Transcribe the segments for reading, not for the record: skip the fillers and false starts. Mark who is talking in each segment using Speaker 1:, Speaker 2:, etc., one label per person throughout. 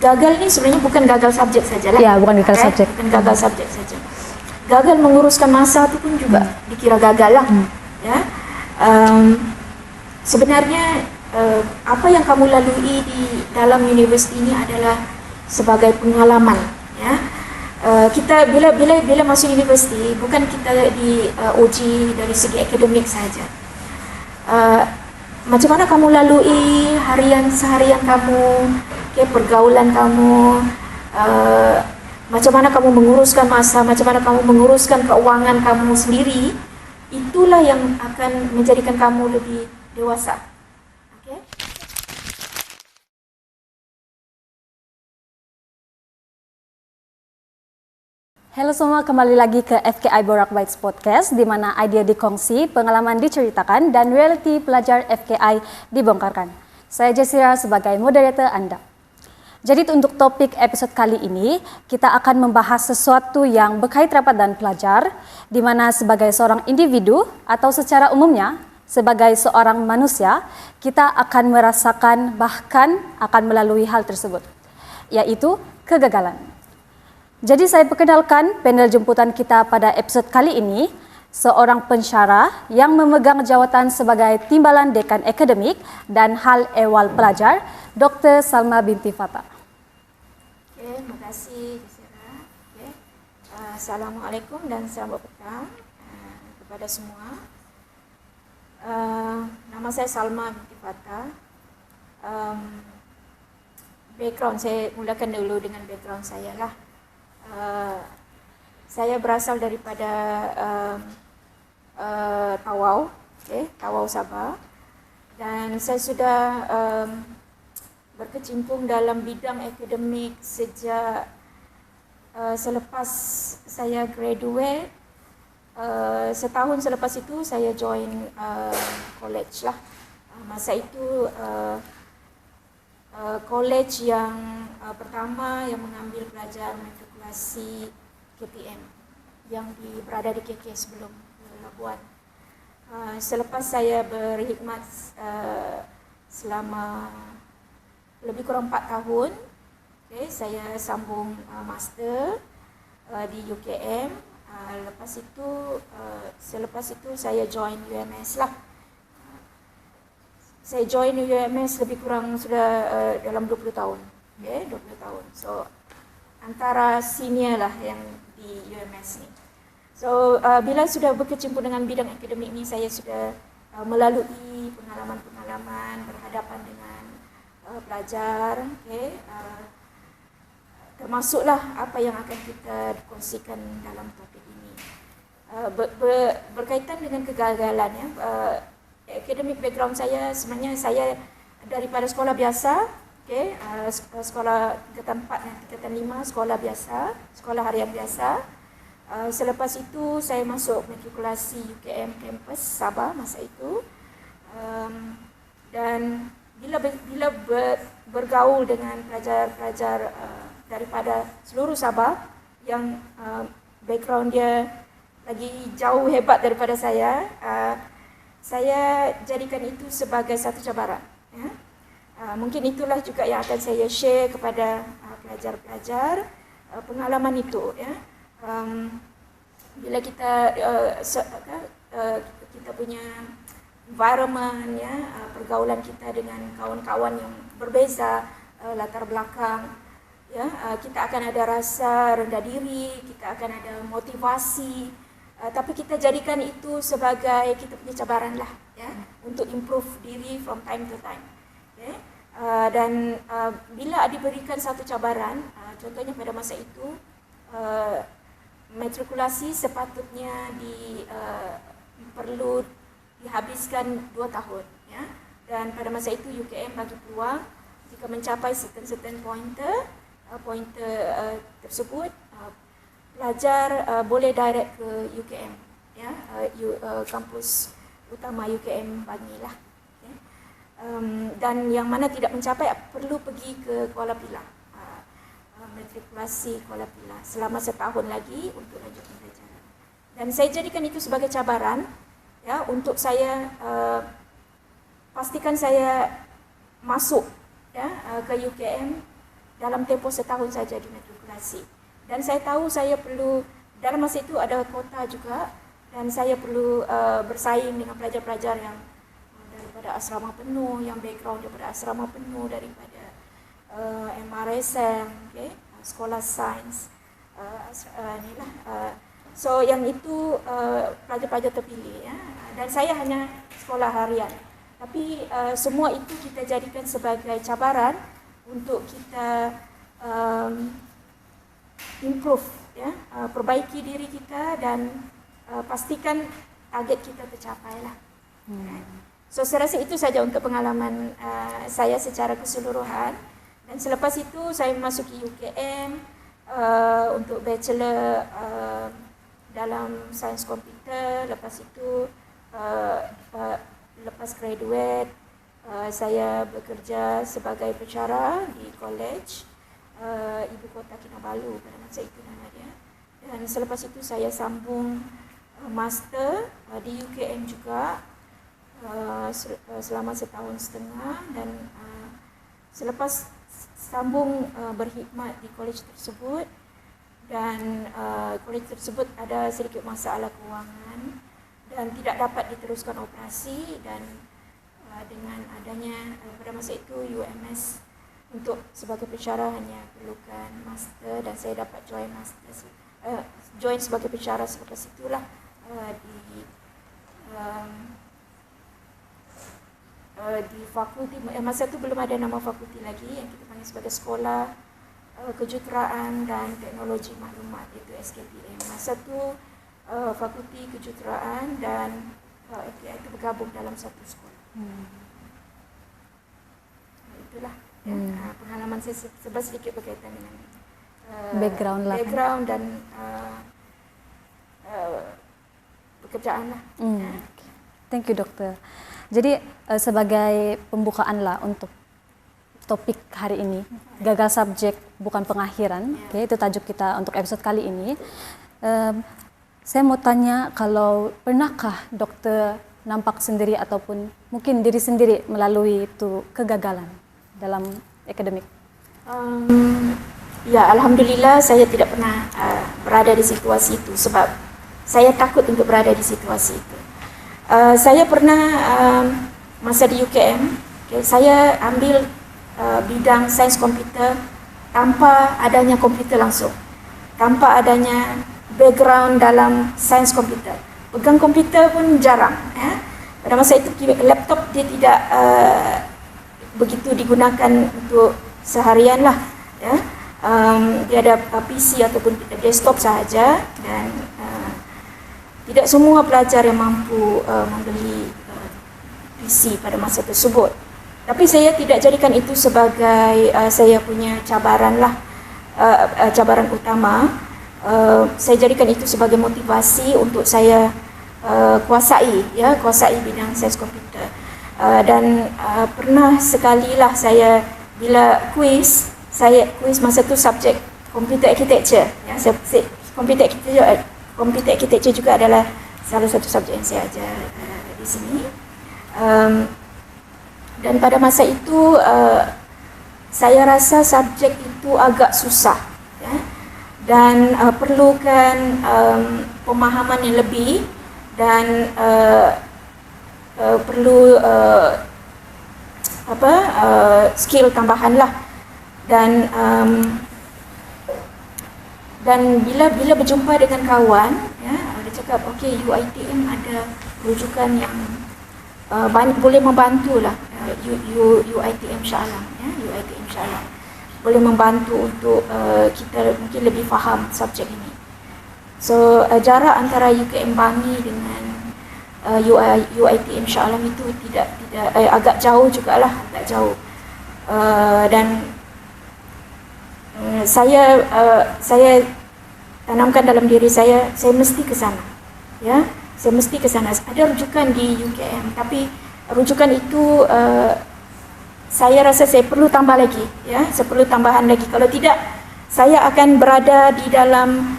Speaker 1: gagal ini sebenarnya bukan gagal subjek sajalah.
Speaker 2: Ya, bukan gagal subjek.
Speaker 1: Bukan gagal subjek saja. Gagal menguruskan masa itu pun juga dikira gagal lah. Ya. Sebenarnya apa yang kamu lalui di dalam universiti ini adalah sebagai pengalaman. Ya. Kita bila masuk universiti bukan kita diuji dari segi akademik saja. Macam mana kamu lalui seharian kamu, pergaulan kamu, macam mana kamu menguruskan masa, macam mana kamu menguruskan keuangan kamu sendiri, itulah yang akan menjadikan kamu lebih dewasa. Okay?
Speaker 2: Halo semua, kembali lagi ke FKI Borak Bites Podcast, di mana idea dikongsi, pengalaman diceritakan, dan reality pelajar FKI dibongkarkan. Saya Jasira sebagai moderator Anda. Jadi untuk topik episode kali ini, kita akan membahas sesuatu yang berkait rapat dan pelajar, di mana sebagai seorang individu atau secara umumnya, sebagai seorang manusia, kita akan merasakan bahkan akan melalui hal tersebut, yaitu kegagalan. Jadi saya perkenalkan panel jemputan kita pada episod kali ini, seorang pensyarah yang memegang jawatan sebagai Timbalan Dekan Akademik dan Hal Ehwal Pelajar, Dr. Salma binti Fattah.
Speaker 1: Terima kasih, Jasira. Assalamualaikum dan selamat petang kepada semua. Nama saya Salma binti Fattah. Background saya, mulakan dulu dengan background saya lah. Saya berasal daripada Tawau, Tawau Sabah, dan saya sudah berkecimpung dalam bidang akademik sejak selepas saya graduate. Setahun selepas itu saya join college lah. Masa itu college yang pertama yang mengambil pelajar matrikulasi KPM yang berada di KK sebelum Labuan. Selepas saya berkhidmat selama lebih kurang 4 tahun, saya sambung master di UKM. Selepas itu saya join UMS lah. Saya join UMS lebih kurang sudah dalam 20 tahun. 20 tahun. So, antara senior lah yang di UMS ni. So, bila sudah berkecimpung dengan bidang akademik ni, saya sudah melalui pengalaman-pengalaman berhadapan dengan pelajar. Termasuklah apa yang akan kita kongsikan dalam topik ini. Berkaitan dengan kegagalan, ya. Akademik background saya sebenarnya saya daripada sekolah biasa, sekolah tingkatan 4 dan tingkatan 5, sekolah biasa, sekolah harian biasa. Selepas itu saya masuk matrikulasi UKM kampus Sabah masa itu. Dan bila bergaul dengan pelajar-pelajar daripada seluruh Sabah yang background dia lagi jauh hebat daripada saya jadikan itu sebagai satu cabaran. Ya. Mungkin itulah juga yang akan saya share kepada pelajar-pelajar pengalaman itu. Ya. Bila kita kita punya environment, ya, pergaulan kita dengan kawan-kawan yang berbeza latar belakang, ya, kita akan ada rasa rendah diri, kita akan ada motivasi. Tapi kita jadikan itu sebagai kita punya cabaran lah, ya, untuk improve diri from time to time. Okay? Dan bila diberikan satu cabaran, contohnya pada masa itu matrikulasi sepatutnya perlu dihabiskan 2 tahun, ya. Dan pada masa itu UKM bagi peluang jika mencapai certain pointer tersebut, pelajar boleh direct ke UKM, ya, kampus utama UKM Bangi lah. Okay. Dan yang mana tidak mencapai perlu pergi ke Kuala Pilah, matrikulasi Kuala Pilah selama setahun lagi untuk lanjutkan pelajaran. Dan saya jadikan itu sebagai cabaran, ya, untuk saya pastikan saya masuk, ya, ke UKM dalam tempoh setahun saja dimatrikulasi. Dan saya tahu saya perlu, dalam masa itu ada kuota juga, dan saya perlu bersaing dengan pelajar-pelajar yang daripada asrama penuh, yang background daripada asrama penuh, daripada MRSM, sekolah sains, so yang itu pelajar-pelajar terpilih, ya. Dan saya hanya sekolah harian. Tapi semua itu kita jadikan sebagai cabaran untuk kita improve, ya, perbaiki diri kita dan pastikan target kita tercapai lah. So saya rasa itu saja untuk pengalaman saya secara keseluruhan. Dan selepas itu saya memasuki UKM untuk bachelor dalam sains komputer. Lepas itu lepas graduate saya bekerja sebagai pensyarah di college Ibu Kota Kinabalu pada masa itu nama dia. Dan selepas itu saya sambung master di UKM juga selama setahun setengah. Dan selepas sambung berkhidmat di college tersebut, dan college tersebut ada sedikit masalah kewangan dan tidak dapat diteruskan operasi. Dan dengan adanya pada masa itu UMS untuk sebagai pensyarah hanya perlukan master, dan saya dapat join sebagai pensyarah selepas itulah di fakulti. Masa itu belum ada nama fakulti lagi, yang kita panggil sebagai Sekolah Kejuruteraan dan Teknologi Maklumat, iaitu SKPM. Masa itu fakulti kejuruteraan dan FKI itu bergabung dalam satu sekolah. Itulah pengalaman saya sedikit berkaitan dengan background dan pekerjaan lah.
Speaker 2: Thank you dokter. Jadi sebagai pembukaan lah untuk topik hari ini, gagal subjek bukan pengakhiran. Itu tajuk kita untuk episode kali ini. Saya mau tanya, kalau pernahkah dokter nampak sendiri ataupun mungkin diri sendiri melalui itu kegagalan dalam akademik?
Speaker 1: Ya, alhamdulillah saya tidak pernah berada di situasi itu, sebab saya takut untuk berada di situasi itu. Saya pernah masa di UKM, saya ambil bidang sains komputer tanpa adanya komputer langsung, tanpa adanya background dalam sains komputer. Pegang komputer pun jarang. Pada masa itu laptop dia tidak begitu digunakan untuk seharian lah. Dia ada PC ataupun desktop sahaja, dan tidak semua pelajar yang mampu membeli PC pada masa tersebut. Tapi saya tidak jadikan itu sebagai saya punya cabaran lah, cabaran utama. Saya jadikan itu sebagai motivasi untuk saya kuasai bidang sains komputer. Dan pernah sekali lah saya bila kuis masa tu subjek computer architecture, ya, computer architecture juga adalah salah satu subjek yang saya ajar di sini. Dan pada masa itu saya rasa subjek itu agak susah, ya, dan perlukan pemahaman yang lebih, dan perlu skill tambahan lah. Dan bila berjumpa dengan kawan, ya, dia cakap okey, UiTM ada rujukan yang boleh membantu lah, UiTM Shah Alam, ya, UiTM Shah Alam boleh membantu untuk kita mungkin lebih faham subjek ini. So jarak antara UKM Bangi dengan UiTM Shah Alam itu tidak agak jauh jugalah, agak jauh. Dan saya tanamkan dalam diri saya mesti ke sana, ya, saya mesti ke sana. Ada rujukan di UKM, tapi rujukan itu saya rasa saya perlu tambah lagi, ya, saya perlu tambahan lagi. Kalau tidak, saya akan berada di dalam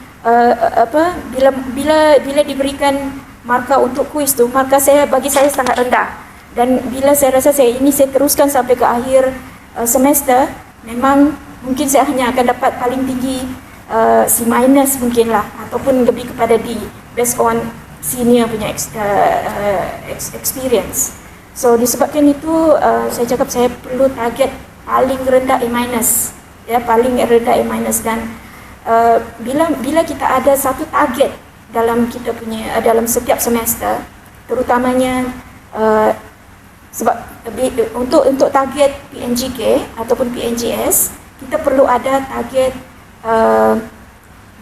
Speaker 1: bila diberikan markah untuk kuis tu, markah bagi saya sangat rendah. Dan bila saya rasa saya teruskan sampai ke akhir semester, memang mungkin saya hanya akan dapat paling tinggi C- mungkin lah, ataupun lebih kepada D based on senior punya experience. So disebabkan itu saya cakap saya perlu target paling rendah A-, ya, paling rendah A-, dan bila kita ada satu target dalam kita punya dalam setiap semester, terutamanya sebab untuk target PNGK ataupun PNGS, kita perlu ada target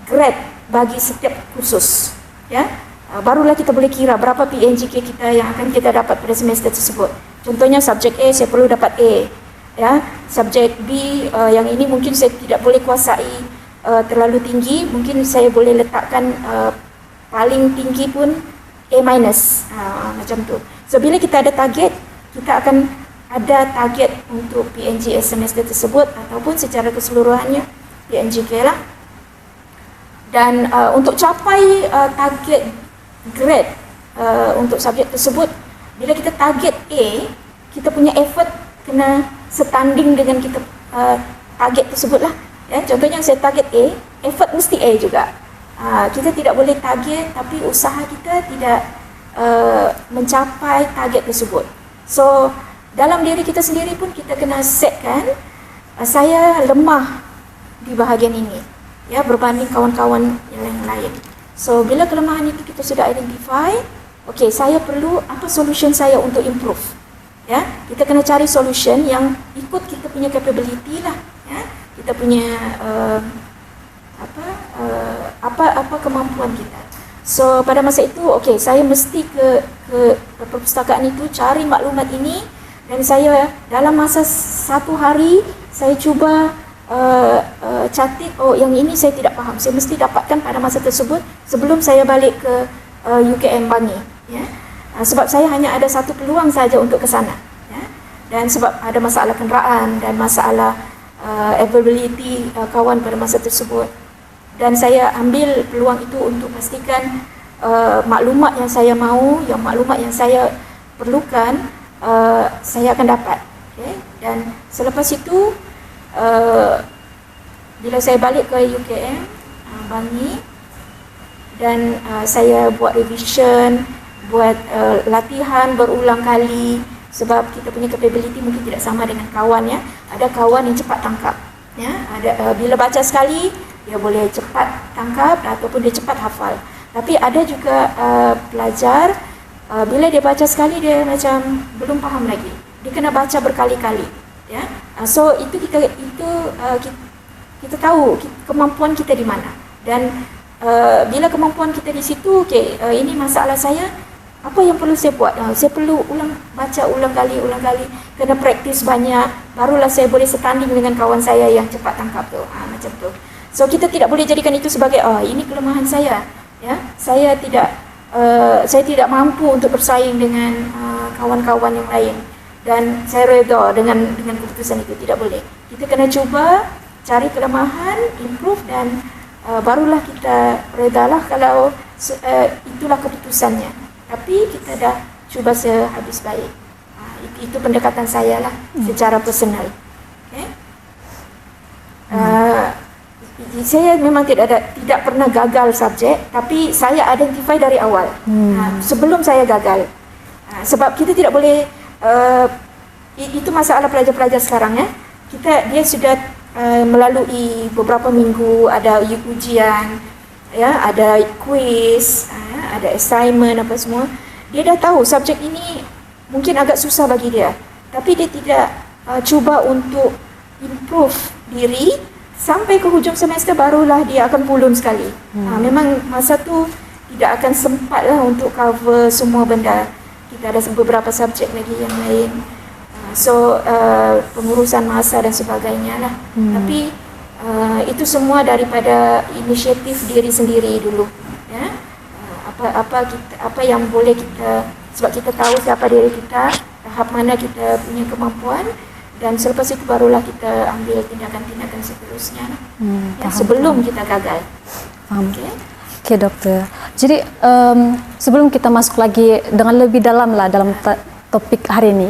Speaker 1: grade bagi setiap kursus, ya. Barulah kita boleh kira berapa PNGK kita yang akan kita dapat pada semester tersebut. Contohnya subjek A saya perlu dapat A, ya. Subjek B yang ini mungkin saya tidak boleh kuasai terlalu tinggi, mungkin saya boleh letakkan paling tinggi pun A-, macam tu. So bila kita ada target, kita akan ada target untuk PNGS semester tersebut ataupun secara keseluruhannya PNGK lah. Dan untuk capai target grade untuk subjek tersebut, bila kita target A, kita punya effort kena setanding dengan kita target tersebut lah, ya. Contohnya saya target A, effort mesti A juga. Kita tidak boleh target tapi usaha kita tidak mencapai target tersebut. So dalam diri kita sendiri pun kita kena setkan, saya lemah di bahagian ini, ya, berbanding kawan-kawan yang lain. So bila kelemahan itu kita sudah identify, okey, saya perlu apa solution saya untuk improve, ya. Kita kena cari solution yang ikut kita punya capability lah, ya. Kita punya apa kemampuan kita. So pada masa itu, okey, saya mesti ke perpustakaan itu cari maklumat ini, dan saya dalam masa 1 hari saya cuba catat, oh yang ini saya tidak faham, saya mesti dapatkan pada masa tersebut sebelum saya balik ke UKM Bangi, ya. Sebab saya hanya ada satu peluang saja untuk ke sana, ya. Dan sebab ada masalah kenderaan dan masalah availability kawan pada masa tersebut, dan saya ambil peluang itu untuk pastikan maklumat yang saya mahu, yang maklumat yang saya perlukan, saya akan dapat, okay? Dan selepas itu bila saya balik ke UKM Bangi, dan saya buat revision, buat latihan berulang kali, sebab kita punya capability mungkin tidak sama dengan kawan, ya. Ada kawan yang cepat tangkap, ya. Ada bila baca sekali dia boleh cepat tangkap ataupun dia cepat hafal. Tapi ada juga pelajar bila dia baca sekali dia macam belum faham lagi. Dia kena baca berkali-kali, ya. So kita tahu kemampuan kita di mana, dan bila kemampuan kita di situ, okey, ini masalah saya, apa yang perlu saya buat? Saya perlu baca ulang kali, kena praktis banyak, barulah saya boleh setanding dengan kawan saya yang cepat tangkap tu, macam tu. So kita tidak boleh jadikan itu sebagai ini kelemahan saya, ya. Saya tidak mampu untuk bersaing dengan kawan-kawan yang lain, dan saya reda dengan keputusan itu. Tidak boleh. Kita kena cuba cari kelemahan, improve, dan barulah kita redalah kalau itulah keputusannya. Tapi kita dah cuba sehabis baik. Itu pendekatan saya lah secara personal. Okay? Saya memang tidak pernah gagal subjek, tapi saya identify dari awal, sebelum saya gagal. Sebab kita tidak boleh, itu masalah pelajar-pelajar sekarang, ya. Dia sudah melalui beberapa minggu, ada ujian, ya, ada quiz, ada assignment, apa semua. Dia dah tahu subjek ini mungkin agak susah bagi dia, tapi dia tidak cuba untuk improve diri sampai ke hujung semester, barulah dia akan pulun sekali. Memang masa tu tidak akan sempat lah untuk cover semua benda. Kita ada beberapa subjek lagi yang lain. So pengurusan masa dan sebagainya lah. Tapi itu semua daripada inisiatif diri sendiri dulu, ya. Apa yang boleh kita, sebab kita tahu siapa diri kita, tahap mana kita punya kemampuan, dan selepas itu barulah kita ambil tindakan-tindakan seterusnya, ya, sebelum kita gagal.
Speaker 2: Faham. Okay, dokter. Jadi sebelum kita masuk lagi dengan lebih dalam lah dalam topik hari ini,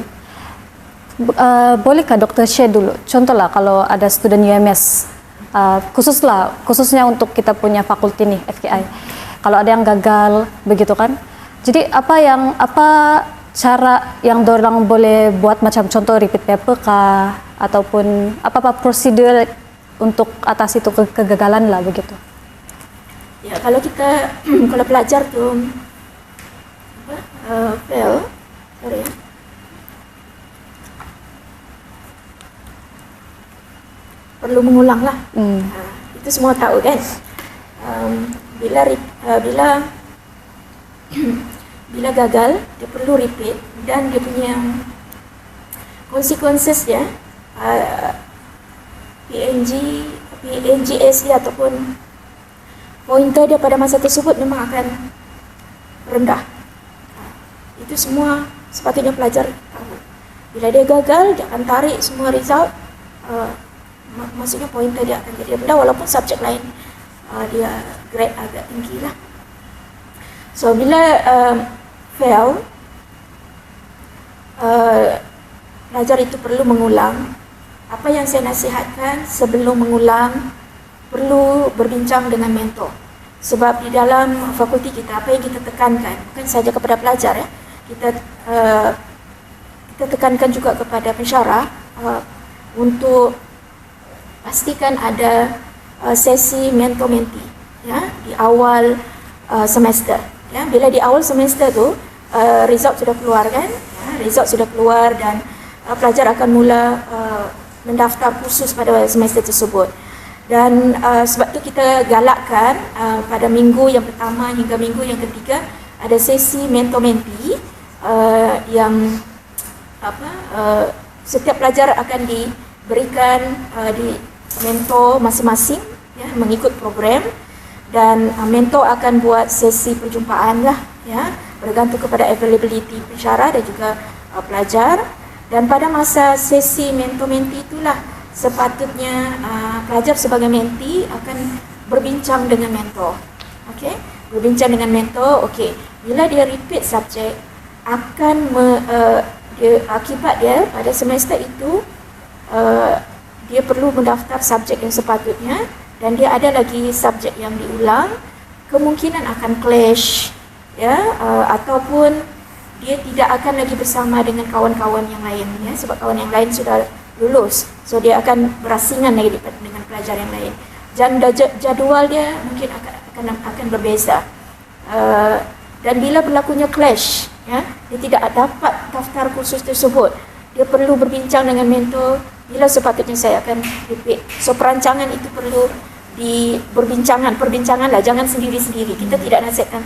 Speaker 2: Bolehkah dokter share dulu? Contohlah kalau ada student UMS, khususnya untuk kita punya fakulti nih FKI. Kalau ada yang gagal begitu kan. Jadi apa cara yang dorang boleh buat, macam contoh repeat paper kah, ataupun apa prosedur untuk atas itu kegagalan lah begitu.
Speaker 1: Ya, kalau kita kalau pelajar tu fail, sorry ya. Perlu mengulang lah. Itu semua tahu kan. Bila gagal, dia perlu repeat dan dia punya consequences dia, PNGS dia ataupun pointer dia pada masa tersebut memang akan rendah. Itu semua sepatutnya pelajar tahu. Bila dia gagal, dia akan tarik semua result. Maksudnya pointer dia akan jadi rendah walaupun subjek lain dia grade agak tinggi lah. So bila fail, pelajar itu perlu mengulang. Apa yang saya nasihatkan sebelum mengulang, perlu berbincang dengan mentor. Sebab di dalam fakulti kita, apa yang kita tekankan bukan saja kepada pelajar ya, kita tekankan juga kepada pensyarah untuk pastikan ada sesi mentor-mentee ya di awal semester ya. Bila di awal semester tu result sudah keluar kan ya, result sudah keluar dan pelajar akan mula mendaftar kursus pada semester tersebut. Dan sebab tu kita galakkan pada minggu yang pertama hingga minggu yang ketiga ada sesi mentor-mentee yang setiap pelajar akan diberikan di mentor masing-masing ya, mengikut program, dan mentor akan buat sesi perjumpaan lah ya, bergantung kepada availability pensyarah dan juga pelajar. Dan pada masa sesi mentor-mentee itulah sepatutnya pelajar sebagai mentee akan berbincang dengan mentor. Okey, berbincang dengan mentor. Okey, bila dia repeat subjek akan akibat dia pada semester itu dia perlu mendaftar subjek yang sepatutnya, dan dia ada lagi subjek yang diulang, kemungkinan akan clash ya, ataupun dia tidak akan lagi bersama dengan kawan-kawan yang lain ya, sebab kawan yang lain sudah lulus, so dia akan berasingan lagi dengan pelajar yang lain. Dan jadual dia mungkin akan berbeza. Dan bila berlakunya clash ya, dia tidak dapat daftar kursus tersebut, dia perlu berbincang dengan mentor. Bila sepatutnya saya akan repeat. So perancangan itu perlu perbincangan lah, jangan sendiri-sendiri. Kita tidak nasihatkan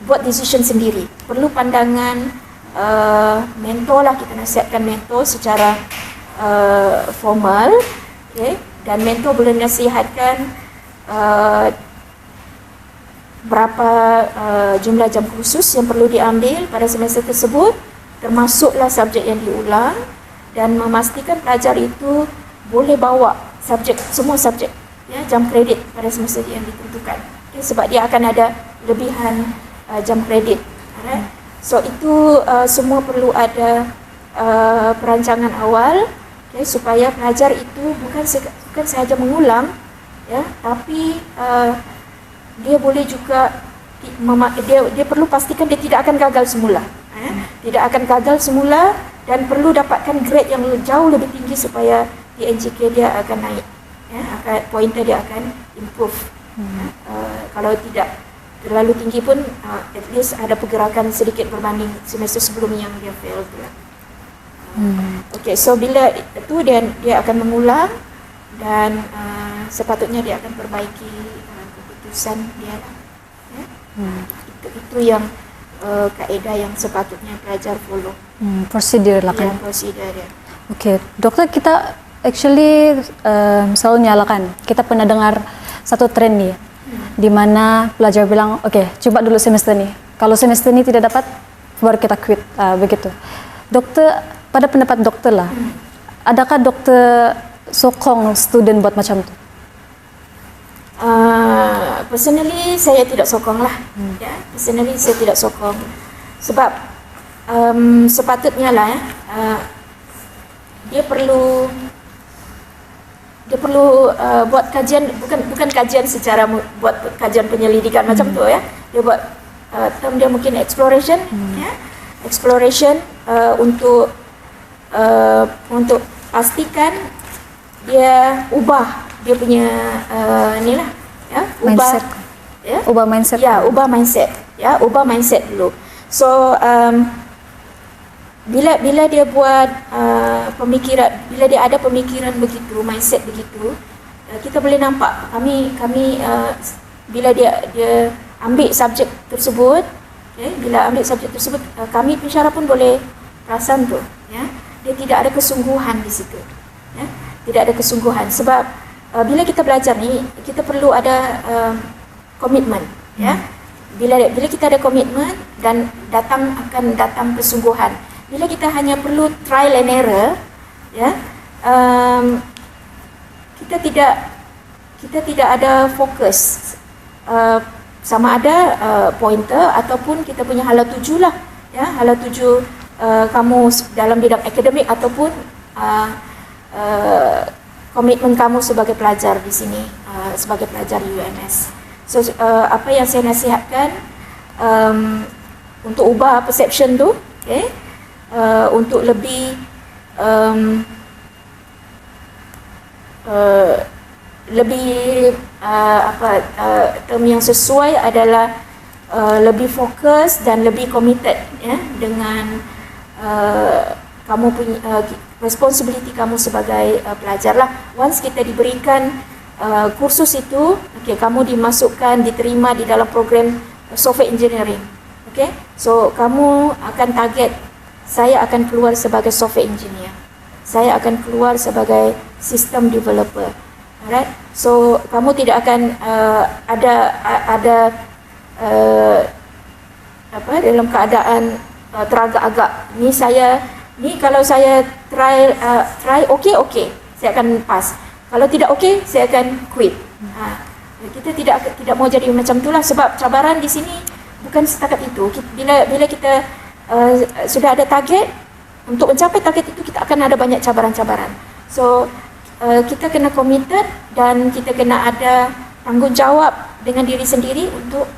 Speaker 1: buat decision sendiri. Perlu pandangan mentor lah, kita nasihatkan mentor secara formal, okay? Dan mentor boleh nasihatkan berapa jumlah jam kursus yang perlu diambil pada semester tersebut, termasuklah subjek yang diulang, dan memastikan pelajar itu boleh bawa semua subjek ya, jam kredit pada semester yang ditentukan, okay? Sebab dia akan ada lebihan jam kredit. Alright? So itu semua perlu ada perancangan awal, okay, supaya pelajar itu bukan sahaja mengulang ya, tapi dia boleh juga dia perlu pastikan dia tidak akan gagal semula. Tidak akan gagal semula, dan perlu dapatkan grade yang jauh lebih tinggi supaya PNGK dia akan naik ya, pointer dia akan improve. Kalau tidak terlalu tinggi pun at least ada pergerakan sedikit berbanding semester sebelum yang dia fail tu lah. Okay, so bila itu dia akan mengulang, dan sepatutnya dia akan perbaiki keputusan dia lah. Ya? Itu yang kaedah yang sepatutnya pelajar follow.
Speaker 2: Prosedur lah kan.
Speaker 1: Ya, prosedur dia.
Speaker 2: Okay, dokter, kita actually selalu nyalakan. Kita pernah dengar satu tren nih, di mana pelajar bilang, okay, coba dulu semester ini. Kalau semester ini tidak dapat, baru kita quit, begitu. Dokter, pada pendapat dokter lah, adakah dokter sokong student buat macam itu?
Speaker 1: Personally saya tidak sokong lah. Ya, personally saya tidak sokong. Sebab sepatutnya lah dia perlu buat kajian, bukan kajian secara buat kajian penyelidikan macam tu ya. Dia buat term dia mungkin exploration ya. Exploration untuk pastikan dia ubah dia punya inilah ya,
Speaker 2: Mindset. Ubah mindset.
Speaker 1: Ya, ubah mindset. Ya, ubah mindset dulu. So bila dia buat pemikiran, bila dia ada pemikiran begitu, mindset begitu, kita boleh nampak kami bila dia ambil subjek tersebut, bila ambil subjek tersebut, kami pensyarah pun boleh perasan tu, ya, dia tidak ada kesungguhan di situ, ya, tidak ada kesungguhan. Sebab bila kita belajar ni, kita perlu ada komitmen, ya. Bila kita ada komitmen dan akan datang kesungguhan. Bila kita hanya perlu trial and error, ya, kita tidak ada fokus, sama ada pointer ataupun kita punya hala tuju lah, ya, hala tuju kamu dalam bidang akademik ataupun komitmen kamu sebagai pelajar di sini, sebagai pelajar UMS. So apa yang saya nasihatkan untuk ubah perception tu, untuk lebih term yang sesuai adalah lebih fokus dan lebih committed, ya, dengan kamu punya responsibility kamu sebagai pelajar lah. Once kita diberikan kursus itu, kamu dimasukkan, diterima di dalam program software engineering, so kamu akan target, saya akan keluar sebagai software engineer, saya akan keluar sebagai system developer, alright. So kamu tidak akan ada dalam keadaan teragak-agak. Ni kalau saya try okey, saya akan pass. Kalau tidak okey, saya akan quit. Kita tidak mau jadi macam itulah, sebab cabaran di sini bukan setakat itu. Bila kita sudah ada target, untuk mencapai target itu kita akan ada banyak cabaran-cabaran. So kita kena committed dan kita kena ada tanggungjawab dengan diri sendiri untuk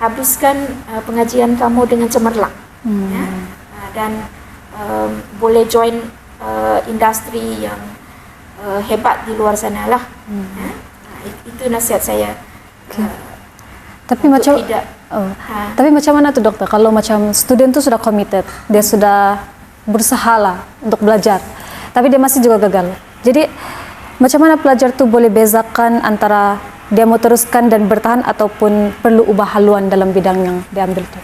Speaker 1: habiskan pengajian kamu dengan cemerlang, ya? Dan boleh join industri yang hebat di luar sana lah. Itu nasihat saya.
Speaker 2: Tapi macam tapi macam mana tu dokter, kalau macam student tu sudah committed, dia sudah berusaha lah untuk belajar, tapi dia masih juga gagal. Jadi macam mana pelajar tu boleh bezakan antara dia mau teruskan dan bertahan ataupun perlu ubah haluan dalam bidang yang diambil tu?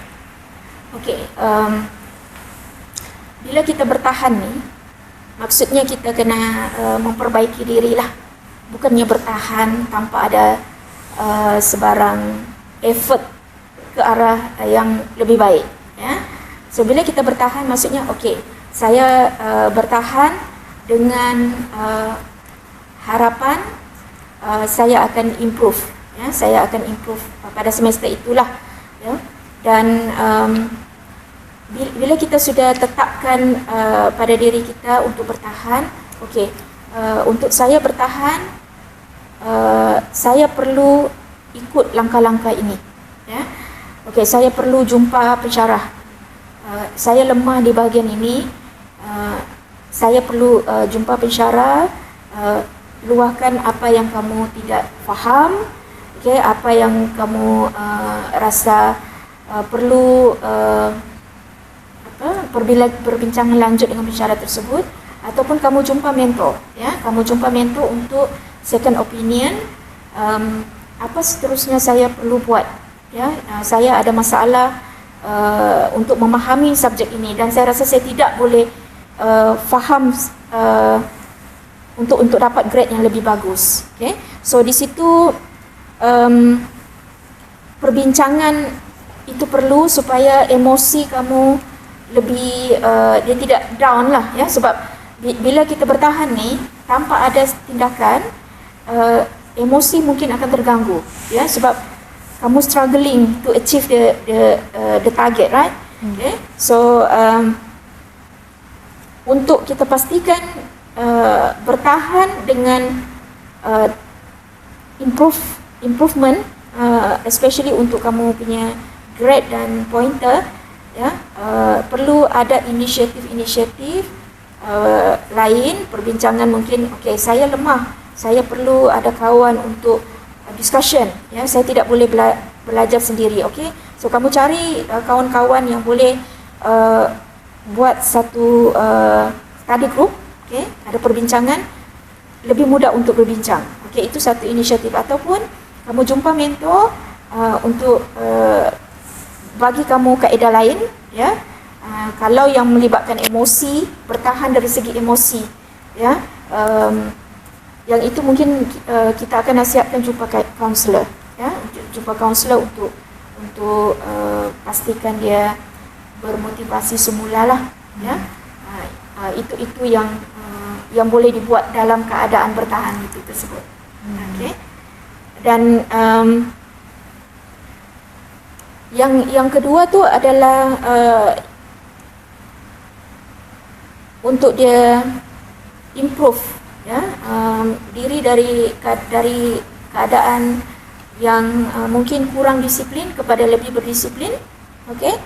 Speaker 2: Bila kita bertahan ni, maksudnya kita kena memperbaiki diri lah. Bukannya bertahan tanpa ada sebarang effort ke arah yang lebih baik, ya. So bila kita bertahan, maksudnya saya bertahan dengan harapan saya akan improve, ya, saya akan improve pada semester itulah, ya. Dan bila kita sudah tetapkan pada diri kita untuk bertahan, untuk saya bertahan, saya perlu ikut langkah-langkah ini, ya. Saya perlu jumpa pensyarah, saya lemah di bahagian ini, saya perlu jumpa pensyarah, luahkan apa yang kamu tidak faham, apa yang kamu rasa perlu perbincangan lanjut dengan pensyarah tersebut, ataupun kamu jumpa mentor, ya, kamu jumpa mentor untuk second opinion. Apa seterusnya saya perlu buat, ya, saya ada masalah untuk memahami subjek ini dan saya rasa saya tidak boleh faham untuk dapat grade yang lebih bagus. So di situ perbincangan itu perlu supaya emosi kamu lebih dia tidak down lah, ya. Sebab bila kita bertahan ni tanpa ada tindakan, emosi mungkin akan terganggu, ya, sebab kamu struggling to achieve the target, right?
Speaker 1: Okay? So untuk kita pastikan bertahan dengan improvement, especially untuk kamu punya grade dan pointer, ya, perlu ada inisiatif lain, perbincangan mungkin. Okay, saya lemah, saya perlu ada kawan untuk discussion, ya, saya tidak boleh belajar sendiri. Okay, so kamu cari kawan-kawan yang boleh buat satu study group. Okay, ada perbincangan, lebih mudah untuk berbincang. Okay, itu satu inisiatif. Ataupun kamu jumpa mentor untuk bagi kamu kaedah lain, ya. Kalau yang melibatkan emosi, bertahan dari segi emosi, ya. Yang itu mungkin kita akan nasihatkan jumpa kaunselor, ya. Jumpa kaunselor untuk pastikan dia bermotivasi semula lah, ya. Itu yang boleh dibuat dalam keadaan bertahan itu tersebut. Okay. Dan yang kedua tu adalah untuk dia improve, ya, diri dari keadaan yang mungkin kurang disiplin kepada lebih berdisiplin. Okay.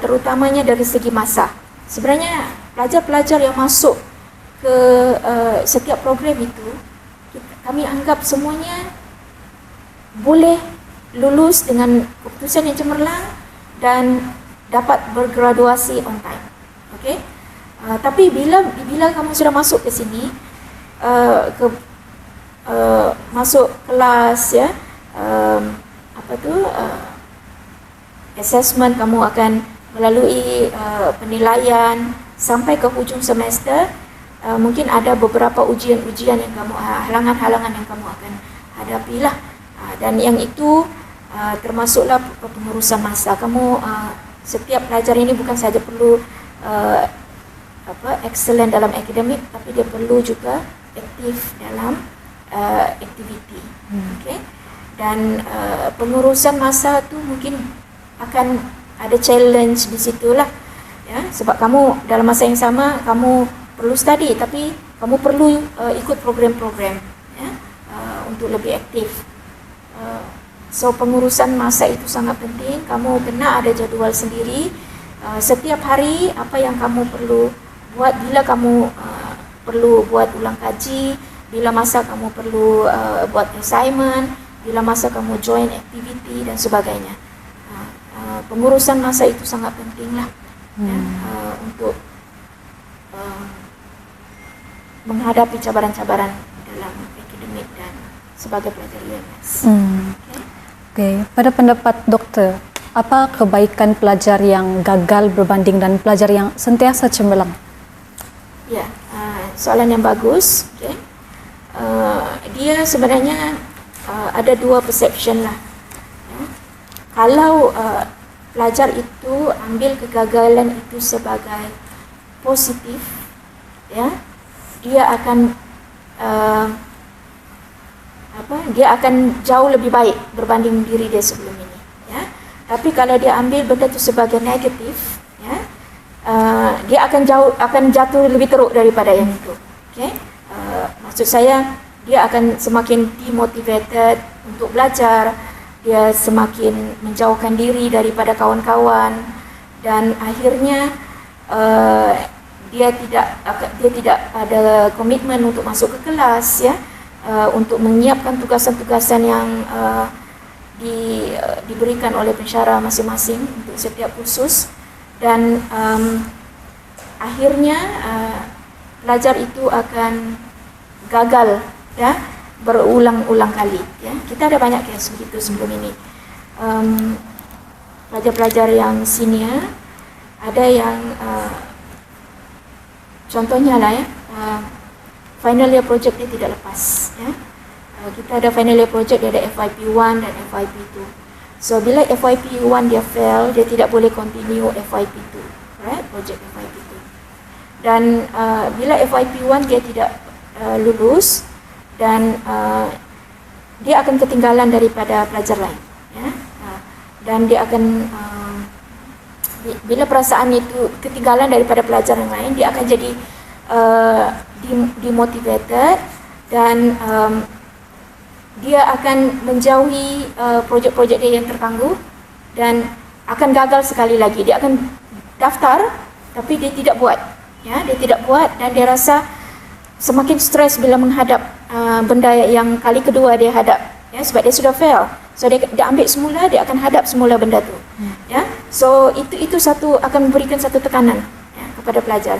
Speaker 1: Terutamanya dari segi masa. Sebenarnya pelajar-pelajar yang masuk ke setiap program itu, kami anggap semuanya boleh lulus dengan keputusan yang cemerlang dan dapat bergraduasi on time. Okay? Tapi bila kamu sudah masuk ke sini, masuk kelas, ya, assessment, kamu akan melalui penilaian sampai ke hujung semester. Mungkin ada beberapa ujian-ujian yang kamu, halangan-halangan yang kamu akan hadapilah, dan yang itu termasuklah pengurusan masa. Kamu setiap pelajar ini bukan saja perlu excellent dalam akademik, tapi dia perlu juga aktif dalam aktiviti. Okay? Dan pengurusan masa tu mungkin akan ada challenge di situlah, ya, sebab kamu dalam masa yang sama kamu perlu study, tapi kamu perlu ikut program-program, ya, untuk lebih aktif. So pengurusan masa itu sangat penting. Kamu kena ada jadual sendiri. Setiap hari apa yang kamu perlu buat, bila kamu perlu buat ulang kaji, bila masa kamu perlu buat assignment, bila masa kamu join activity dan sebagainya. Pengurusan masa itu sangat pentinglah, ya, untuk menghadapi cabaran-cabaran dalam akademik dan sebagai pelajar UMS.
Speaker 2: Okay. Pada pendapat dokter, apa kebaikan pelajar yang gagal berbanding dan pelajar yang sentiasa cemerlang?
Speaker 1: Ya, soalan yang bagus. Okay. Dia sebenarnya ada dua perception lah. Ya. Kalau pelajar itu ambil kegagalan itu sebagai positif, ya, dia akan dia akan jauh lebih baik berbanding diri dia sebelum ini, ya. Tapi kalau dia ambil benda itu sebagai negatif, ya, dia akan jatuh lebih teruk daripada yang itu. Okay? Maksud saya, dia akan semakin demotivated untuk belajar, dia semakin menjauhkan diri daripada kawan-kawan, dan akhirnya dia tidak ada komitmen untuk masuk ke kelas, ya, untuk menyiapkan tugasan-tugasan yang diberikan oleh pensyarah masing-masing untuk setiap kursus, dan akhirnya pelajar itu akan gagal, ya, berulang-ulang kali, ya. Kita ada banyak kes begitu sebelum ini. Pelajar-pelajar yang senior, ada yang contohnya lah, ya, final year project dia tidak lepas, ya. Kita ada final year project, dia ada FYP1 dan FYP2. So bila FYP1 dia fail, dia tidak boleh continue FYP2, right? Project FYP2. Dan bila FYP1 dia tidak lulus, dan dia akan ketinggalan daripada pelajar lain, ya. Dan dia akan bila perasaan itu ketinggalan daripada pelajar yang lain, dia akan jadi demotivated dan dia akan menjauhi projek-projek dia yang terganggu dan akan gagal sekali lagi. Dia akan daftar tapi dia tidak buat, ya, dia tidak buat dan dia rasa semakin stres bila menghadap benda yang kali kedua dia hadap, ya, sebab dia sudah fail. So dia ambil semula, dia akan hadap semula benda tu. Ya. So itu satu akan memberikan satu tekanan, ya, kepada pelajar.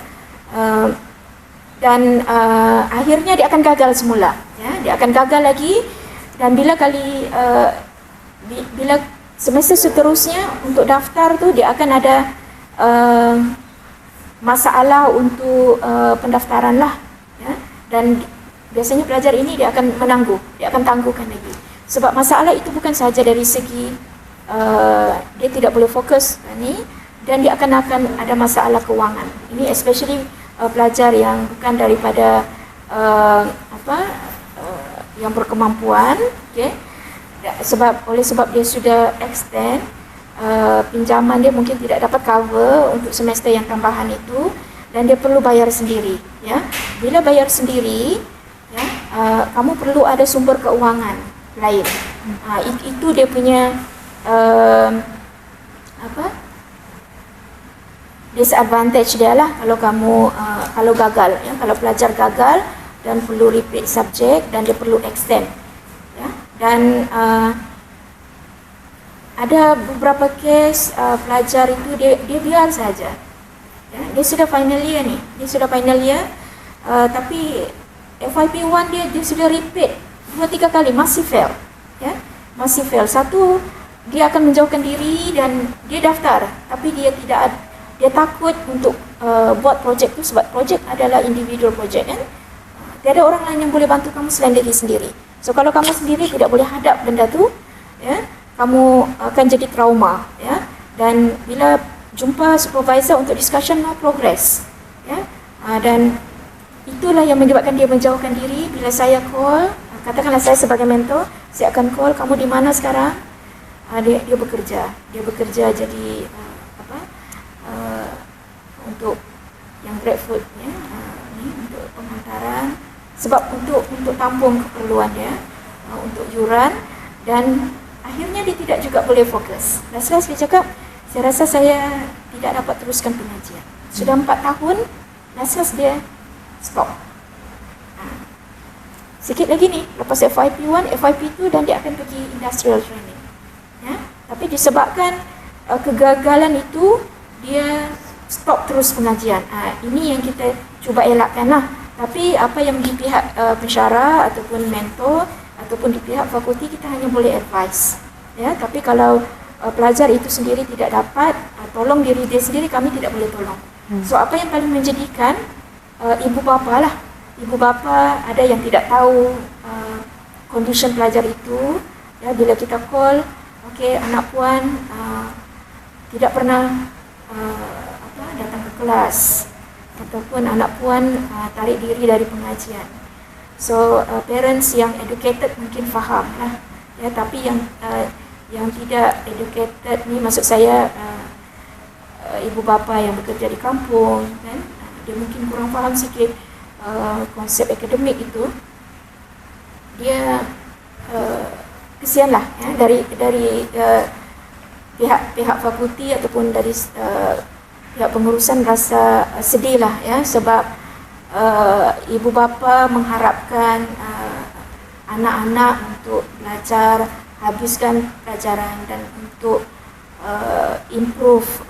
Speaker 1: Dan akhirnya dia akan gagal semula, ya, dia akan gagal lagi dan bila semester seterusnya untuk daftar tu dia akan ada masalah untuk pendaftaran lah, ya, dan biasanya pelajar ini dia akan dia akan tangguhkan lagi sebab masalah itu bukan sahaja dari segi dia tidak boleh fokus ni dan dia akan ada masalah keuangan. Ini especially pelajar yang bukan daripada yang berkemampuan, okay? Sebab dia sudah extend pinjaman, dia mungkin tidak dapat cover untuk semester yang tambahan itu dan dia perlu bayar sendiri, ya. Bila bayar sendiri, ya, kamu perlu ada sumber keuangan lain. Itu dia punya disadvantage dia lah kalau kamu kalau gagal, ya, kalau pelajar gagal dan perlu repeat subjek dan dia perlu extend, ya. Dan ada beberapa case pelajar itu dia biar saja, ya, dia sudah final year ni, tapi FYP1 dia sudah repeat 2-3 kali masih fail, ya, masih fail. Satu, dia akan menjauhkan diri dan dia daftar tapi dia takut untuk buat projek tu sebab projek adalah individual projek, kan. Tiada orang lain yang boleh bantu kamu selain diri sendiri. So kalau kamu sendiri tidak boleh hadap benda tu, ya, kamu akan jadi trauma, ya. Dan bila jumpa supervisor untuk discussion, no progress, ya. Dan itulah yang menyebabkan dia menjauhkan diri. Bila saya call, katakanlah saya sebagai mentor, saya akan call, kamu di mana sekarang? Dia bekerja jadi untuk yang GrabFood, ya, untuk penghantaran, sebab untuk tampung keperluan dia, untuk yuran, dan akhirnya dia tidak juga boleh fokus. Last dia cakap, saya rasa saya tidak dapat teruskan pengajian. Sudah 4 tahun, last dia stop. Sikit lagi ni, lepas FYP1, FYP2 dan dia akan pergi industrial training, ya. Tapi disebabkan kegagalan itu, dia stop terus pengajian. Ini yang kita cuba elakkan lah. Tapi apa yang di pihak pensyarah ataupun mentor ataupun di pihak fakulti, kita hanya boleh advise, ya. Tapi kalau pelajar itu sendiri tidak dapat tolong diri dia sendiri, kami tidak boleh tolong. So apa yang paling menjadikan ibu bapa lah, ibu bapa ada yang tidak tahu condition pelajar itu, ya. Bila kita call, okey, anak puan tidak pernah datang ke kelas, ataupun anak puan tarik diri dari pengajian. So parents yang educated mungkin faham lah, ya. Tapi yang tidak educated ni, maksud saya ibu bapa yang bekerja di kampung, kan, dia mungkin kurang faham sikit konsep akademik itu. Dia kesianlah, ya, dari pihak fakulti ataupun dari pihak pengurusan rasa sedih lah, ya, sebab ibu bapa mengharapkan anak-anak untuk belajar, habiskan pelajaran dan untuk improve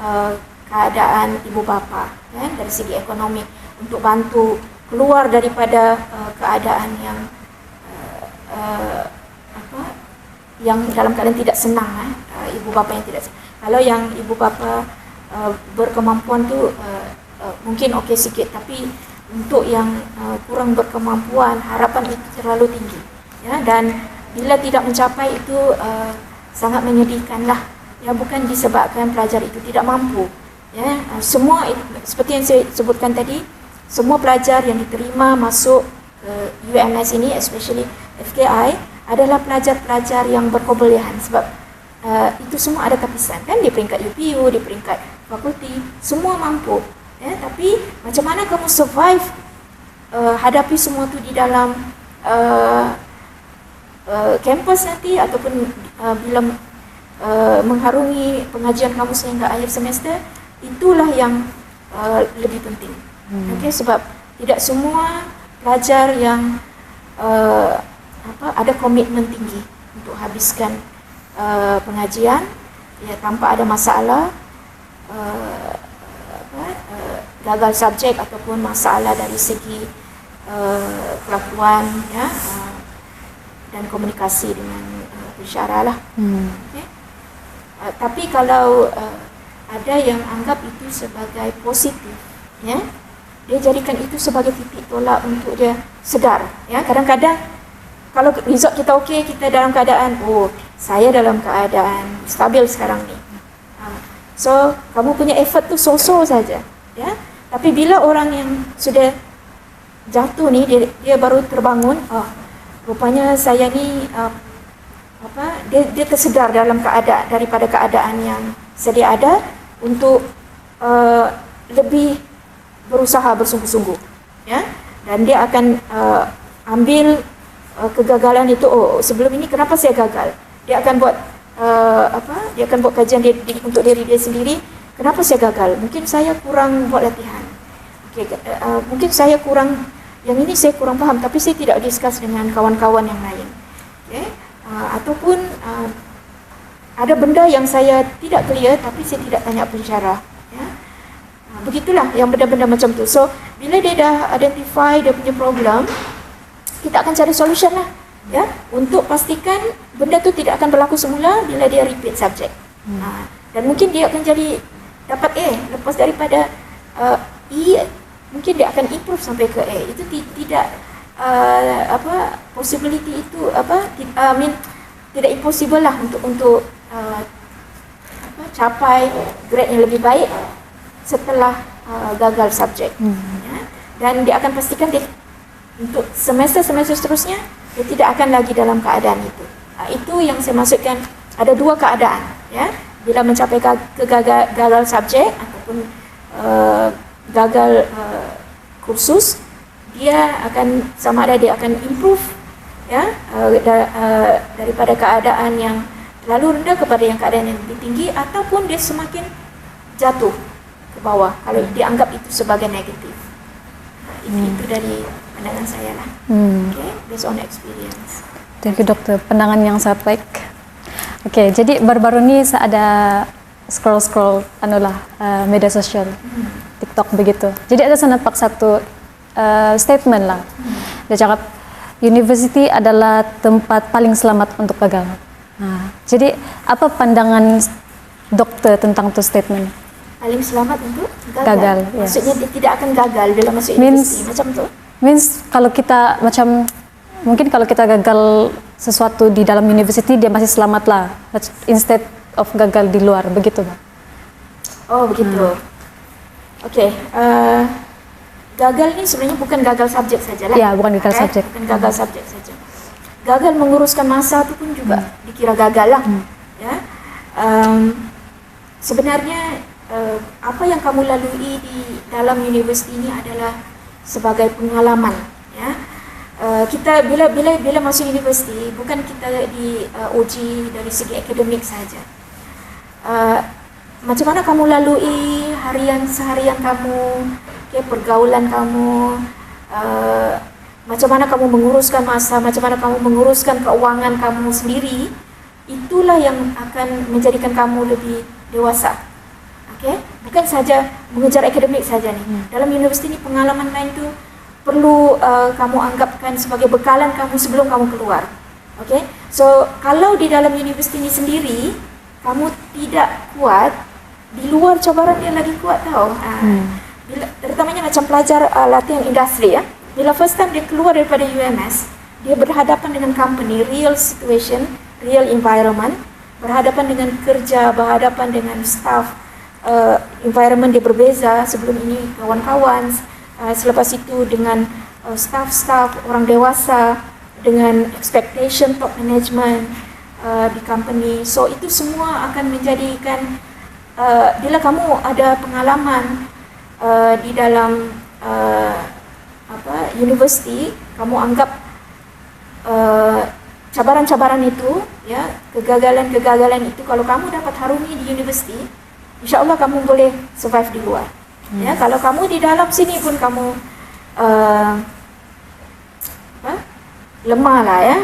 Speaker 1: keadaan ibu bapa, ya, dari segi ekonomi, untuk bantu keluar daripada keadaan yang dalam keadaan tidak senang, ibu bapa yang tidak senang. Kalau yang ibu bapa berkemampuan tu mungkin okey sikit, tapi untuk yang kurang berkemampuan, harapan itu terlalu tinggi, ya. Dan bila tidak mencapai itu sangat menyedihkan lah, ya. Bukan disebabkan pelajar itu tidak mampu, ya. Semua seperti yang saya sebutkan tadi, semua pelajar yang diterima masuk ke UMS ini, especially FKI, adalah pelajar-pelajar yang berkebolehan, sebab itu semua ada tapisan, kan, di peringkat UPU, di peringkat fakulti, semua mampu. Ya, tapi macam mana kamu survive hadapi semua tu di dalam kampus nanti, ataupun bila mengharungi pengajian kamu sehingga akhir semester, itulah yang lebih penting. Okay, sebab tidak semua pelajar yang ada komitmen tinggi untuk habiskan pengajian ya tanpa ada masalah, gagal subjek ataupun masalah dari segi kelakuan ya, dan komunikasi dengan pensyarah lah. Okay. Tapi kalau ada yang anggap itu sebagai positif, ya, dia jadikan itu sebagai titik tolak untuk dia sedar. Ya, kadang-kadang kalau result kita okey, kita dalam keadaan saya dalam keadaan stabil sekarang ni. So kamu punya effort tu so-so saja, ya. Tapi bila orang yang sudah jatuh ni, dia baru terbangun, rupanya saya ni dia tersedar dalam keadaan daripada keadaan yang sedia ada untuk lebih berusaha bersungguh-sungguh, ya. Dan dia akan ambil kegagalan itu, sebelum ini kenapa saya gagal? Dia akan buat dia akan buat kajian untuk diri dia sendiri. Kenapa saya gagal? Mungkin saya kurang buat latihan. Mungkin saya kurang, yang ini saya kurang faham, tapi saya tidak discuss dengan kawan-kawan yang lain. Ataupun ada benda yang saya tidak clear, tapi saya tidak tanya pensyarah. Ya. Begitulah yang benda-benda macam tu. So bila dia dah identify dia punya problem, kita akan cari solution lah, ya, untuk pastikan benda tu tidak akan berlaku semula bila dia repeat subjek. Dan mungkin dia akan jadi dapat A, lepas daripada E, mungkin dia akan improve sampai ke A. Itu tidak possibility itu tidak impossible lah untuk capai grade yang lebih baik setelah gagal subjek. Ya. Dan dia akan pastikan dia untuk semester-semester seterusnya dia tidak akan lagi dalam keadaan itu. Itu yang saya maksudkan, ada dua keadaan, ya. Bila mencapai gagal subjek ataupun gagal kursus, dia akan sama ada dia akan improve, ya, daripada keadaan yang terlalu rendah kepada yang keadaan yang lebih tinggi, ataupun dia semakin jatuh ke bawah kalau dianggap itu sebagai negatif. Itu dari pandangan saya lah. Okay, based on experience.
Speaker 2: Thank you dokter, pandangan yang sangat baik. Okay, jadi baru-baru ini saya ada scroll media sosial, TikTok begitu. Jadi ada saya nampak satu statement lah. Dia cakap university adalah tempat paling selamat untuk gagal. Jadi apa pandangan dokter tentang itu statement?
Speaker 1: Paling selamat untuk
Speaker 2: gagal.
Speaker 1: Yes. Maksudnya dia tidak akan gagal bila masuk universiti macam tu?
Speaker 2: Means kalau kita mungkin kalau kita gagal sesuatu di dalam university dia masih selamat lah, instead of gagal di luar, begitu Pak?
Speaker 1: Oh begitu. Okay. Gagal ni sebenarnya bukan gagal subjek sajalah.
Speaker 2: Ya, bukan gagal subjek.
Speaker 1: Bukan gagal subjek saja. Gagal menguruskan masa itu pun juga dikira gagal lah. Ya. Sebenarnya apa yang kamu lalui di dalam universiti ini adalah sebagai pengalaman, ya. Kita bila masuk universiti, bukan kita diuji dari segi akademik saja. Macam mana kamu lalui seharian kamu, pergaulan kamu, macam mana kamu menguruskan masa, macam mana kamu menguruskan keuangan kamu sendiri, itulah yang akan menjadikan kamu lebih dewasa. Okay? Bukan saja mengejar akademik saja nih. Dalam universiti ini pengalaman lain tu perlu kamu anggapkan sebagai bekalan kamu sebelum kamu keluar. Okay? So kalau di dalam universiti ini sendiri kamu tidak kuat, di luar cabaran dia lagi kuat tau. Terutamanya macam pelajar latihan industri, ya. Bila first time dia keluar daripada UMS, dia berhadapan dengan company, real situation, real environment, berhadapan dengan kerja, berhadapan dengan staff. Environment dia berbeza, sebelum ini kawan-kawan, selepas itu dengan staff-staff orang dewasa, dengan expectation top management di company. So itu semua akan menjadikan bila kamu ada pengalaman di dalam universiti, kamu anggap cabaran-cabaran itu, ya, kegagalan-kegagalan itu, kalau kamu dapat harungi di universiti, insya Allah kamu boleh survive di luar. Ya, kalau kamu di dalam sini pun kamu lemah lah, ya,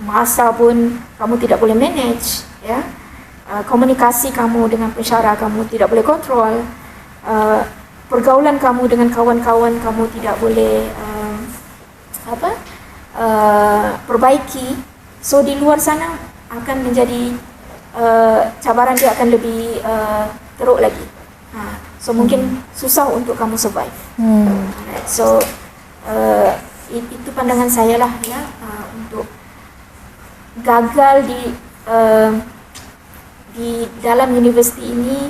Speaker 1: masa pun kamu tidak boleh manage, ya, komunikasi kamu dengan pensyarah kamu tidak boleh kontrol, pergaulan kamu dengan kawan-kawan kamu tidak boleh perbaiki. So di luar sana akan menjadi cabaran dia akan lebih teruk lagi. So mungkin susah untuk kamu survive. Alright, so itu pandangan saya lah, ya, untuk gagal di dalam universiti ini.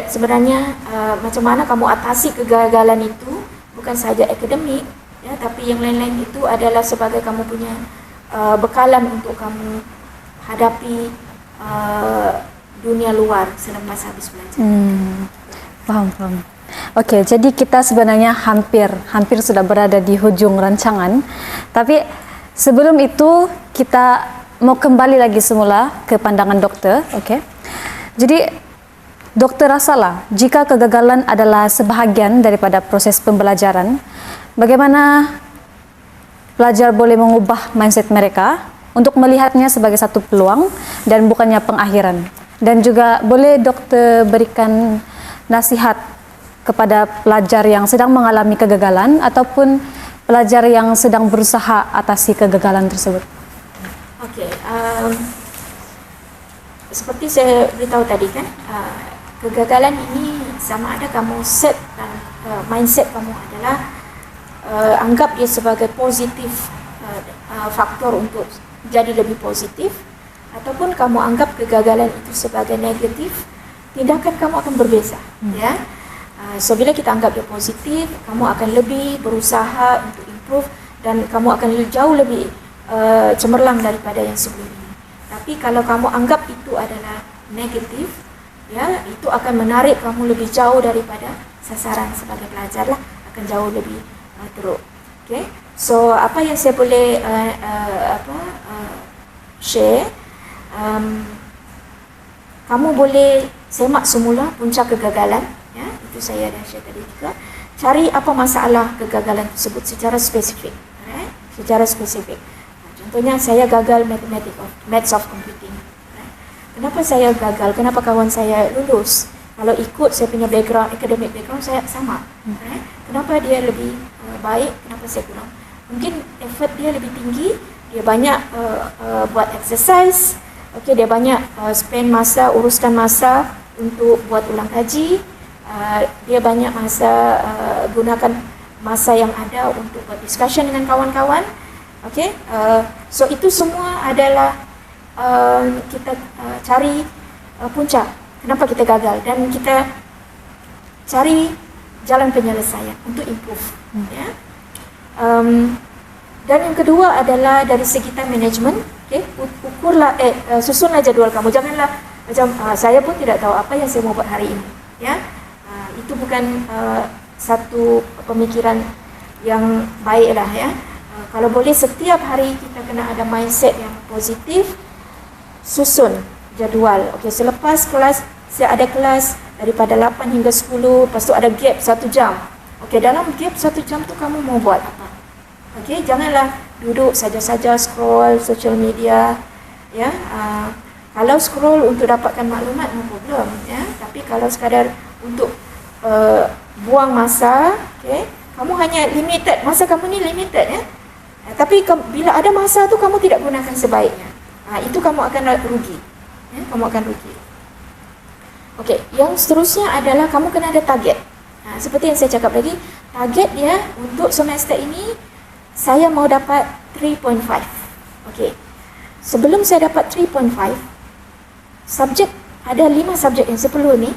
Speaker 1: Sebenarnya macam mana kamu atasi kegagalan itu bukan sahaja akademik, ya, tapi yang lain-lain itu adalah sebagai kamu punya bekalan untuk kamu hadapi dunia luar selepas habis belajar.
Speaker 2: Paham. Oke, jadi kita sebenarnya hampir sudah berada di hujung rancangan. Tapi sebelum itu kita mau kembali lagi semula ke pandangan dokter, oke? Jadi dokter rasalah jika kegagalan adalah sebahagian daripada proses pembelajaran, bagaimana pelajar boleh mengubah mindset mereka untuk melihatnya sebagai satu peluang dan bukannya pengakhiran? Dan juga boleh dokter berikan nasihat kepada pelajar yang sedang mengalami kegagalan ataupun pelajar yang sedang berusaha atasi kegagalan tersebut?
Speaker 1: Oke, seperti saya beritahu tadi kan, kegagalan ini sama ada kamu set mindset kamu adalah anggap dia sebagai positif faktor untuk jadi lebih positif, ataupun kamu anggap kegagalan itu sebagai negatif, tindakan kamu akan berbeza. Ya, so bila kita anggap dia positif, kamu akan lebih berusaha untuk improve dan kamu akan jauh lebih cemerlang daripada yang sebelum ini. Tapi kalau kamu anggap itu adalah negatif, ya, itu akan menarik kamu lebih jauh daripada sasaran sebagai pelajar lah, akan jauh lebih teruk. Okay, so apa yang saya boleh share, kamu boleh semak semula punca kegagalan, ya, itu saya dah share tadi juga. Cari apa masalah kegagalan tersebut secara spesifik, secara spesifik. Contohnya saya gagal maths of computing. Kenapa saya gagal? Kenapa kawan saya lulus? Kalau ikut saya punya background, academic background saya sama. Kenapa dia lebih baik? Kenapa saya kurang? Mungkin effort dia lebih tinggi, dia banyak buat exercise, dia banyak spend masa, uruskan masa untuk buat ulang kaji, dia banyak masa gunakan masa yang ada untuk buat discussion dengan kawan-kawan. So itu semua adalah kita cari punca kenapa kita gagal dan kita cari jalan penyelesaian untuk improve. Ya. Dan yang kedua adalah dari segi time management. Ukurlah, susunlah jadual kamu. Janganlah macam saya pun tidak tahu apa yang saya mau buat hari ini. Ya, itu bukan satu pemikiran yang baik lah, ya. Kalau boleh setiap hari kita kena ada mindset yang positif, susun jadual. Selepas kelas, saya ada kelas daripada 8 hingga 10, lepas tu ada gap 1 jam. Dalam gap 1 jam tu kamu mau buat apa? Janganlah duduk saja-saja scroll social media, ya. Kalau scroll untuk dapatkan maklumat, no problem, ya. Tapi kalau sekadar untuk buang masa, kamu hanya limited, masa kamu ni limited, ya. Tapi bila ada masa tu kamu tidak gunakan sebaiknya, itu kamu akan rugi, ya, kamu akan rugi. Yang seterusnya adalah kamu kena ada target. Seperti yang saya cakap tadi, target dia untuk semester ini saya mau dapat 3.5. Sebelum saya dapat 3.5, subjek ada 5 subjek yang saya perlu ni.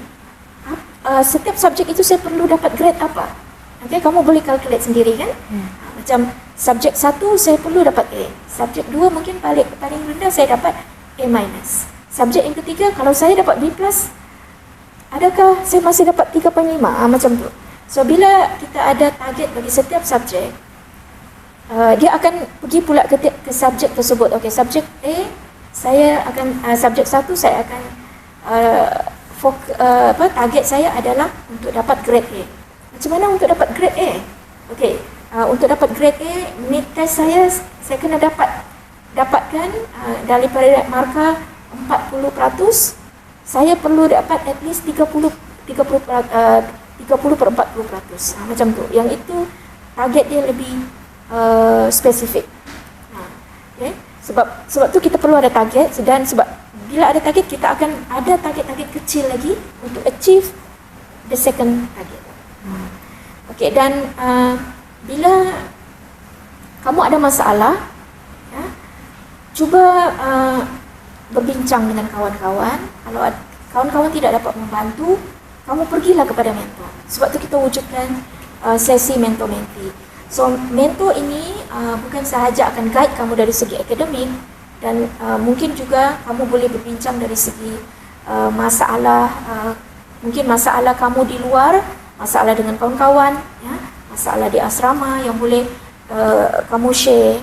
Speaker 1: Setiap subjek itu saya perlu dapat grade apa? Kamu boleh calculate sendiri kan? Macam subjek 1 saya perlu dapat A. Subjek 2 mungkin paling rendah saya dapat A-. Subjek yang ketiga kalau saya dapat B+, adakah saya masih dapat 3.5? Macam tu. So bila kita ada target bagi setiap subjek, dia akan pergi pula ke subjek tersebut. Okey, subjek A saya akan subjek 1 saya akan target saya adalah untuk dapat grade A. Macam mana untuk dapat grade A? Okey, untuk dapat grade A, unit test saya kena dapatkan daripada markah 40%, saya perlu dapat at least 30 per 40%. Macam tu. Yang itu target dia lebih spesifik. Okay. Sebab tu kita perlu ada target, dan sebab bila ada target kita akan ada target-target kecil lagi untuk achieve the second target. Okey, dan bila kamu ada masalah, ya, cuba berbincang dengan kawan-kawan. Kalau kawan-kawan tidak dapat membantu, kamu pergilah kepada mentor. Sebab tu kita wujudkan sesi mentor-mentee. So mentor ini bukan sahaja akan guide kamu dari segi akademik, dan mungkin juga kamu boleh berbincang dari segi masalah, mungkin masalah kamu di luar, masalah dengan kawan-kawan, ya, masalah di asrama yang boleh kamu share,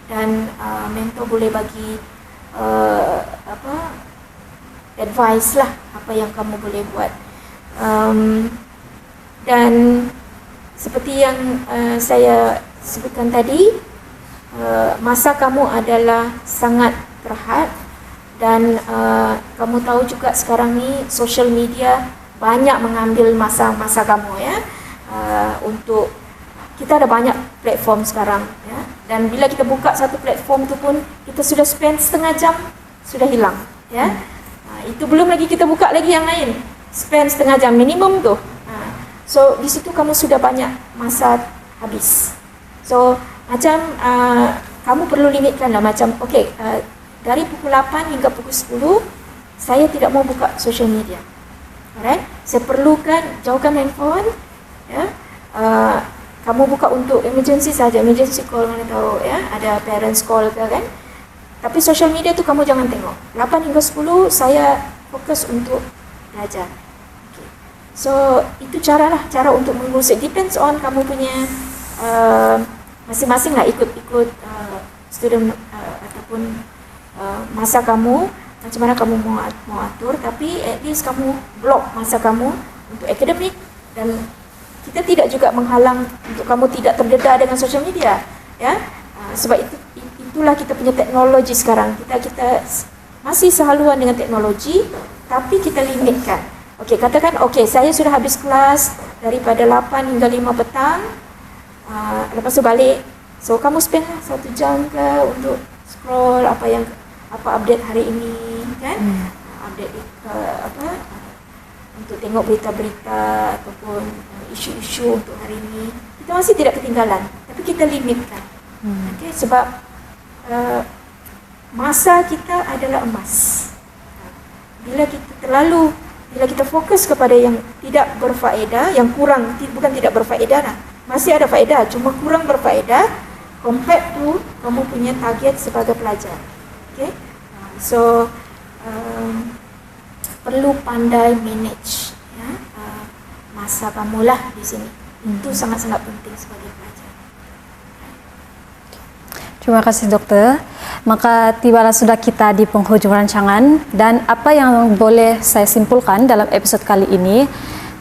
Speaker 1: dan mentor boleh bagi advice lah apa yang kamu boleh buat. Dan seperti yang saya sebutkan tadi, masa kamu adalah sangat terhad, dan kamu tahu juga sekarang ni social media banyak mengambil masa-masa kamu, ya. Untuk kita ada banyak platform sekarang, ya. Dan bila kita buka satu platform tu pun kita sudah spend setengah jam sudah hilang, ya. Itu belum lagi kita buka lagi yang lain, spend setengah jam minimum tu. So di situ kamu sudah banyak masa habis. So macam kamu perlu limitkan lah, macam okey, dari pukul 8 hingga pukul 10 saya tidak mau buka social media. Alright, saya perlukan jauhkan handphone, ya. Kamu buka untuk emergency saja, emergency call, mana tahu, ya, ada parents call ke, kan. Tapi social media tu kamu jangan tengok. 8 hingga 10 saya fokus untuk belajar. Okay. So itu cara untuk mengurus. It depends on kamu punya masing-masing lah, ikut student ataupun masa kamu, macam mana kamu mau atur. Tapi at least kamu block masa kamu untuk akademik, dan kita tidak juga menghalang untuk kamu tidak terdedah dengan social media, ya. Sebab itulah kita punya teknologi sekarang. Kita masih sehaluan dengan teknologi, tapi kita limitkan. Okey, katakan okey, saya sudah habis kelas daripada 8 hingga 5 petang. Lepas tu balik. So kamu spend 1 jam ke untuk scroll apa update hari ini, kan? Update untuk tengok berita-berita ataupun isu-isu untuk hari ini. Kita masih tidak ketinggalan, tapi kita limitkan. Okay, sebab masa kita adalah emas. Bila kita fokus kepada yang tidak berfaedah, yang kurang, bukan tidak berfaedah lah, masih ada faedah, cuma kurang berfaedah compared to kamu punya target sebagai pelajar. Okay? So perlu pandai manage, ya, masa kamu lah di sini. Itu sangat-sangat penting sebagai pelajar.
Speaker 2: Terima kasih dokter. Maka tibalah sudah kita di penghujung rancangan, dan apa yang boleh saya simpulkan dalam episode kali ini,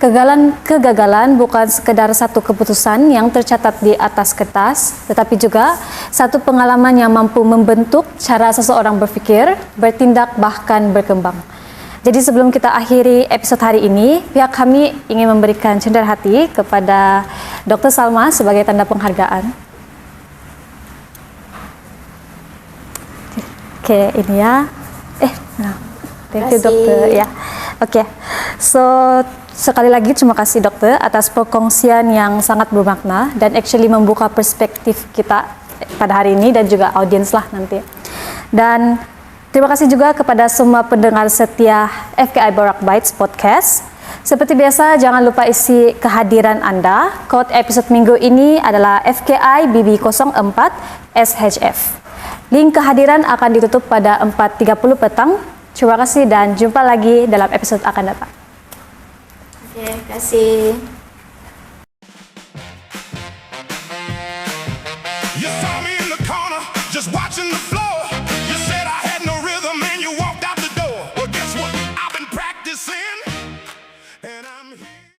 Speaker 2: kegagalan bukan sekedar satu keputusan yang tercatat di atas kertas, tetapi juga satu pengalaman yang mampu membentuk cara seseorang berfikir, bertindak, bahkan berkembang. Jadi sebelum kita akhiri episode hari ini, pihak kami ingin memberikan cendera hati kepada Dr. Salma sebagai tanda penghargaan. Oke, ini ya. Thank you dokter. Ya, oke. So sekali lagi terima kasih dokter atas perkongsian yang sangat bermakna dan actually membuka perspektif kita pada hari ini dan juga audiens lah nanti. Dan terima kasih juga kepada semua pendengar setia FKI Borak Bites Podcast. Seperti biasa, jangan lupa isi kehadiran Anda. Kode episode minggu ini adalah FKI BB04 SHF. Link kehadiran akan ditutup pada 4.30 petang. Terima kasih dan jumpa lagi dalam episode akan datang.
Speaker 1: Terima kasih.